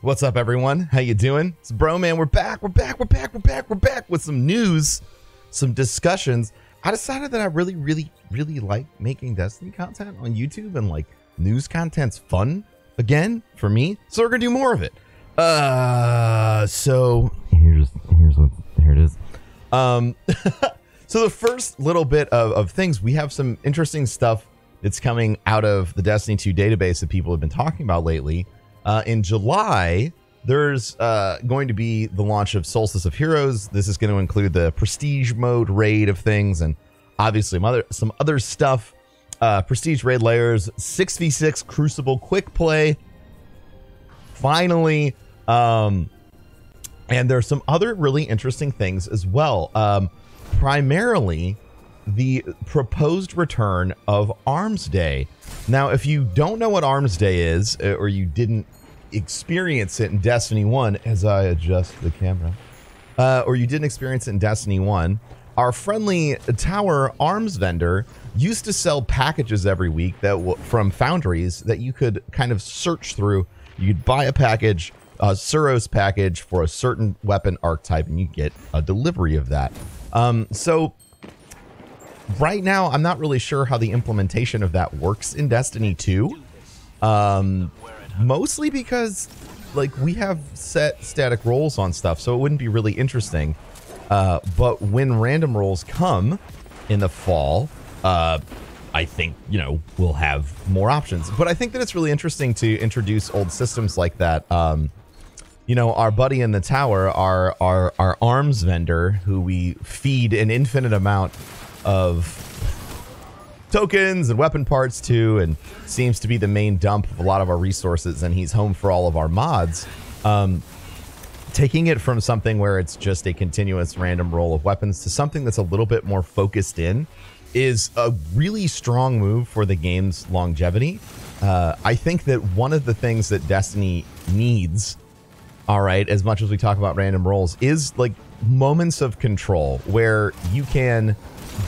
What's up, everyone? How you doing? It's Broman. We're back with some news, some discussions. I decided that I really like making Destiny content on YouTube, and like news content's fun again for me. So we're gonna do more of it. So here it is. So the first little bit of things, we have some interesting stuff that's coming out of the Destiny 2 database that people have been talking about lately. In July, there's going to be the launch of Solstice of Heroes. This is going to include the prestige mode raid of things, and obviously some other stuff. Prestige raid layers, 6v6 Crucible quick play. Finally, and there's some other really interesting things as well. Primarily, the proposed return of Armsday. Now, if you don't know what Armsday is, or you didn't experience it in Destiny 1, as I adjust the camera, or you didn't experience it in Destiny 1, our friendly tower arms vendor used to sell packages every week that from foundries that you could kind of search through. You'd buy a package, a Suros package for a certain weapon archetype, and you get a delivery of that. So right now, I'm not really sure how the implementation of that works in Destiny 2. Mostly because, like, we have set static rolls on stuff, so it wouldn't be really interesting. But when random rolls come in the fall, I think, you know, we'll have more options. But I think that it's really interesting to introduce old systems like that. You know, our buddy in the tower, our arms vendor, who we feed an infinite amount of tokens and weapon parts to, and seems to be the main dump of a lot of our resources, and he's home for all of our mods. Taking it from something where it's just a continuous random roll of weapons to something that's a little bit more focused in is a really strong move for the game's longevity. I think that one of the things that Destiny needs, all right, as much as we talk about random rolls, is like moments of control where you can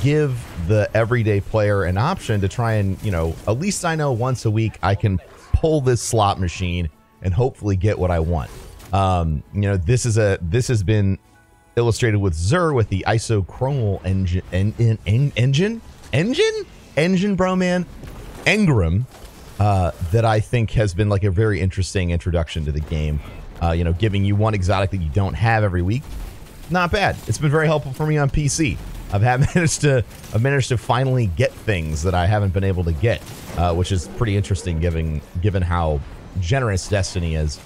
give the everyday player an option to try and, you know, at least I know once a week I can pull this slot machine and hopefully get what I want. You know, this has been illustrated with Xur with the isochronal engine, Broman, Engram, that I think has been like a very interesting introduction to the game. You know, giving you one exotic that you don't have every week. Not bad. It's been very helpful for me on PC. I've managed to finally get things that I haven't been able to get, which is pretty interesting given how generous Destiny is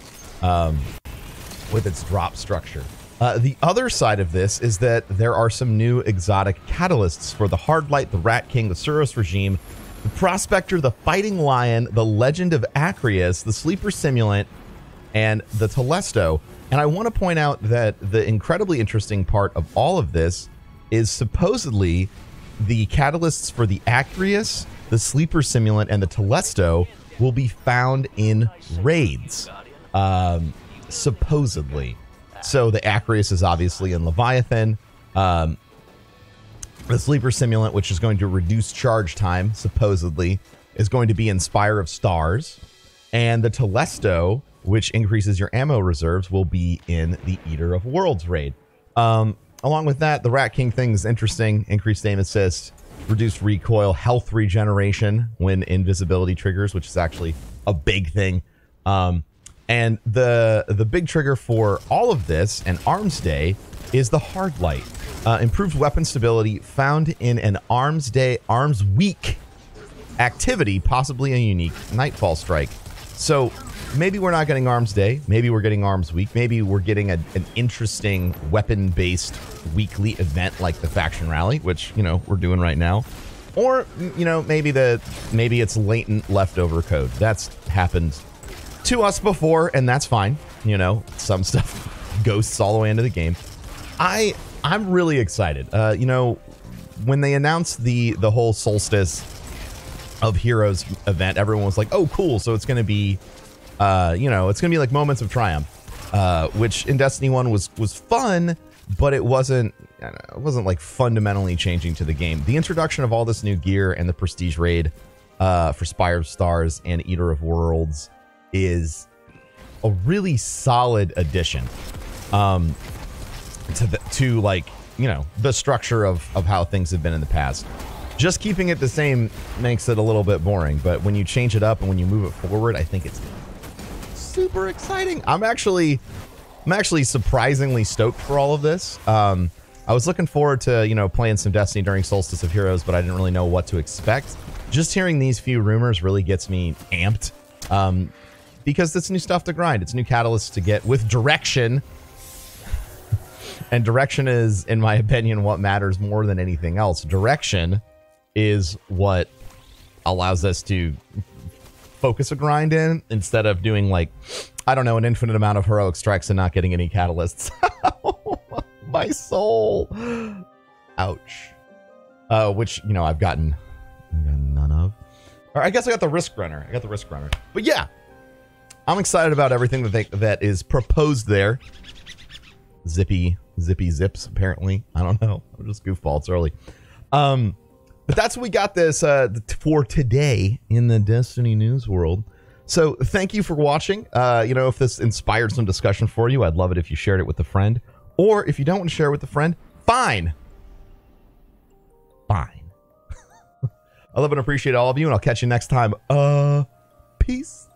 with its drop structure. The other side of this is that there are some new exotic catalysts for the Hardlight, the Rat King, the Suros regime, the Prospector, the Fighting Lion, the Legend of Acreus, the Sleeper Simulant, and the Telesto. And I want to point out that the incredibly interesting part of all of this is supposedly the catalysts for the Acreus, the Sleeper Simulant, and the Telesto will be found in raids, supposedly. So the Acreus is obviously in Leviathan. The Sleeper Simulant, which is going to reduce charge time, supposedly, is going to be in Spire of Stars. And the Telesto, which increases your ammo reserves, will be in the Eater of Worlds raid. Along with that, the Rat King thing is interesting. Increased aim assist, reduced recoil, health regeneration when invisibility triggers, which is actually a big thing. And the big trigger for all of this and Armsday is the Hardlight. Improved weapon stability found in an Armsday, Arms Week activity, possibly a unique Nightfall strike. So maybe we're not getting Armsday. Maybe we're getting Arms Week. Maybe we're getting an interesting weapon-based weekly event like the Faction Rally, which, you know, we're doing right now. Or, you know, maybe it's latent leftover code. That's happened to us before, and that's fine. You know, some stuff ghosts all the way into the game. I'm really excited. You know, when they announced the whole Solstice of Heroes event, everyone was like, "Oh, cool! So it's going to be, you know, it's going to be like Moments of Triumph," which in Destiny 1 was fun, but it wasn't like fundamentally changing to the game. The introduction of all this new gear and the Prestige raid for Spire of Stars and Eater of Worlds is a really solid addition to like, you know, the structure of how things have been in the past. Just keeping it the same makes it a little bit boring, but when you change it up and when you move it forward, I think it's super exciting. I'm actually surprisingly stoked for all of this. I was looking forward to, you know, playing some Destiny during Solstice of Heroes, but I didn't really know what to expect. Just hearing these few rumors really gets me amped, because it's new stuff to grind. It's new catalysts to get with direction. And direction is, in my opinion, what matters more than anything else. Direction is what allows us to focus a grind in instead of doing, like, I don't know, an infinite amount of heroic strikes and not getting any catalysts. My soul. Ouch. Which, you know, I've gotten none of. Or I guess I got the Risk Runner. But yeah, I'm excited about everything that is proposed there. Zippy zips, apparently. I don't know. I'm just goofball. It's early. But that's what we got this for today in the Destiny news world. So thank you for watching. You know, if this inspired some discussion for you, I'd love it if you shared it with a friend. Or if you don't want to share it with a friend, fine. I love and appreciate all of you, and I'll catch you next time. Peace.